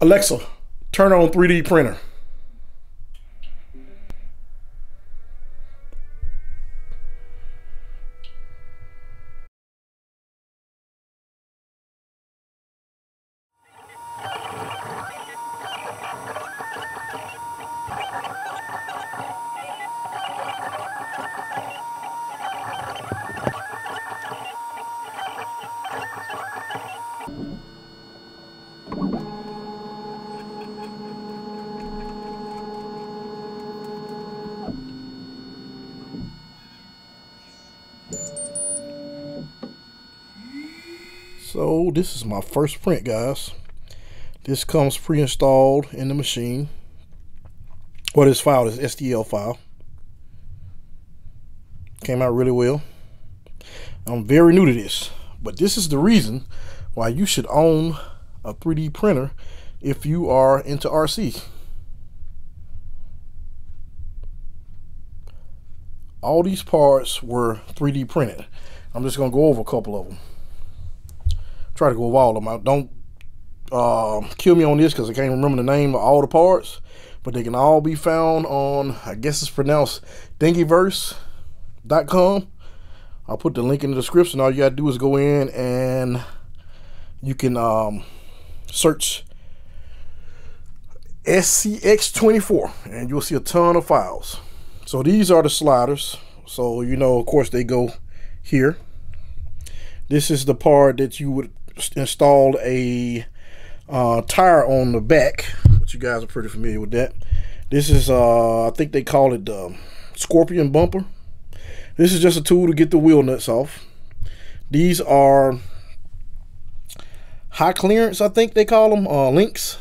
Alexa, turn on 3D printer. So this is my first print, guys. This comes pre-installed in the machine. Well, this file is STL file. Came out really well. I'm very new to this, but this is the reason why you should own a 3D printer if you are into RC. All these parts were 3D printed. I'm just gonna go over a couple of them. Try to go over all of them. Don't kill me on this because I can't remember the name of all the parts, but they can all be found on, I guess it's pronounced Thingiverse.com. I'll put the link in the description. All you gotta do is go in and you can search SCX24 and you'll see a ton of files. So these are the sliders. So you know, of course, they go here. This is the part that you would install a tire on the back, which you guys are pretty familiar with that. This is I think they call it the Scorpion bumper. This is just a tool to get the wheel nuts off. These are high clearance, I think they call them, links.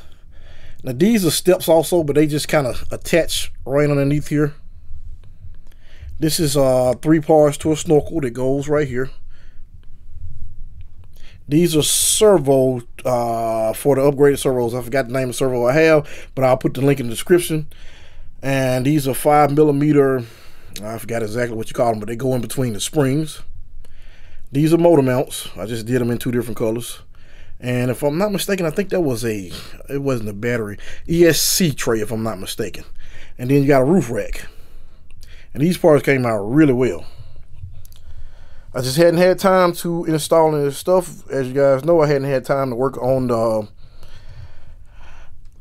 Now these are steps also, but they just kind of attach right underneath here. This is 3 parts to a snorkel that goes right here. These are servo for the upgraded servos. I forgot the name of the servo I have, but I'll put the link in the description. And these are 5mm. I forgot exactly what you call them, but they go in between the springs. These are motor mounts. I just did them in 2 different colors. And if I'm not mistaken, I think that was it wasn't a battery, ESC tray, if I'm not mistaken. And then you got a roof rack. And these parts came out really well. I just hadn't had time to install any of this stuff. As you guys know, I hadn't had time to work on the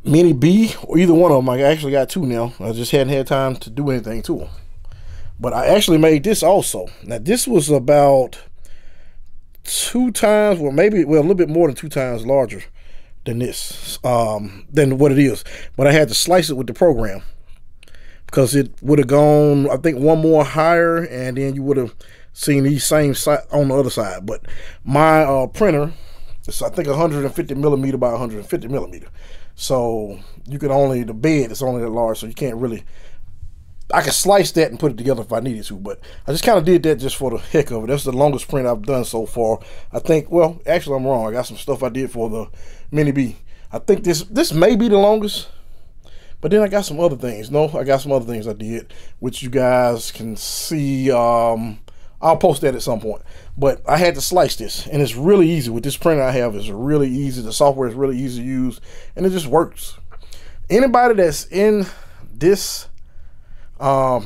Mini B or either one of them. I actually got 2 now. I just hadn't had time to do anything to them. But I actually made this also. Now this was about 2 times, well maybe, well, a little bit more than 2 times larger than this, than what it is. But I had to slice it with the program because it would have gone, I think, 1 more higher, and then you would have seen these same side on the other side. But my printer is, I think, 150mm by 150mm. So you can only, the bed is only that large, so you can't really, I can slice that and put it together if I needed to, but I just kind of did that just for the heck of it. That's the longest print I've done so far. I think, well, actually I'm wrong. I got some stuff I did for the Mini B. I think this may be the longest, but then I got some other things. No, I got some other things I did, which you guys can see. I'll post that at some point. But I had to slice this, and it's really easy. With this printer I have, it's really easy. The software is really easy to use, and it just works. Anybody that's in this, you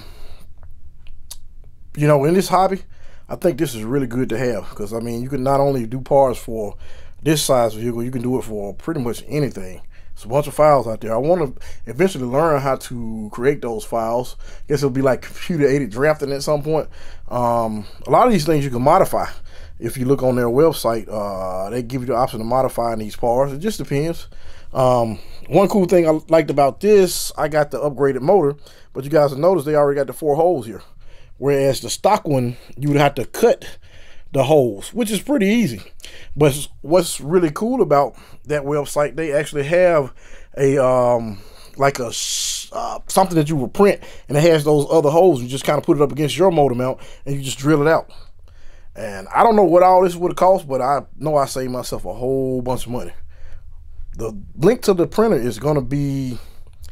know, in this hobby, I think this is really good to have, because I mean, you can not only do parts for this size vehicle, you can do it for pretty much anything. There's a bunch of files out there. I want to eventually learn how to create those files. I guess it'll be like computer aided drafting at some point. A lot of these things you can modify. If you look on their website, they give you the option to modify these parts. It just depends. One cool thing I liked about this, I got the upgraded motor, but you guys will notice they already got the 4 holes here. Whereas the stock one, you would have to cut the holes, which is pretty easy. But what's really cool about that website, they actually have a like a something that you will print, and it has those other holes. You just kind of put it up against your motor mount and you just drill it out. And I don't know what all this would have cost, but I know I saved myself a whole bunch of money. The link to the printer is going to be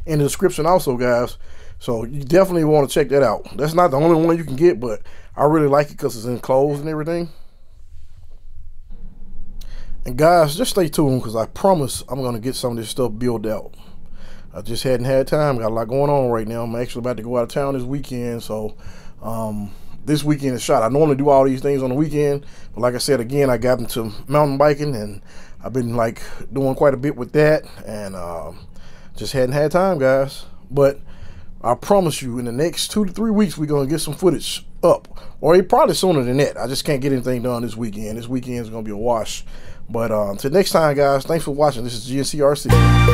in the description also, guys. So you definitely want to check that out. That's not the only one you can get, but I really like it because it's enclosed and everything. And guys, just stay tuned, because I promise I'm going to get some of this stuff built out. I just hadn't had time. Got a lot going on right now. I'm actually about to go out of town this weekend, so this weekend is shot. I normally do all these things on the weekend, but like I said, again, I got into mountain biking, and I've been like doing quite a bit with that, and just hadn't had time, guys. But I promise you, in the next 2 to 3 weeks, we're going to get some footage up, or probably sooner than that. I just can't get anything done this weekend. This weekend is going to be a wash. But until next time, guys, thanks for watching. This is GNCRC.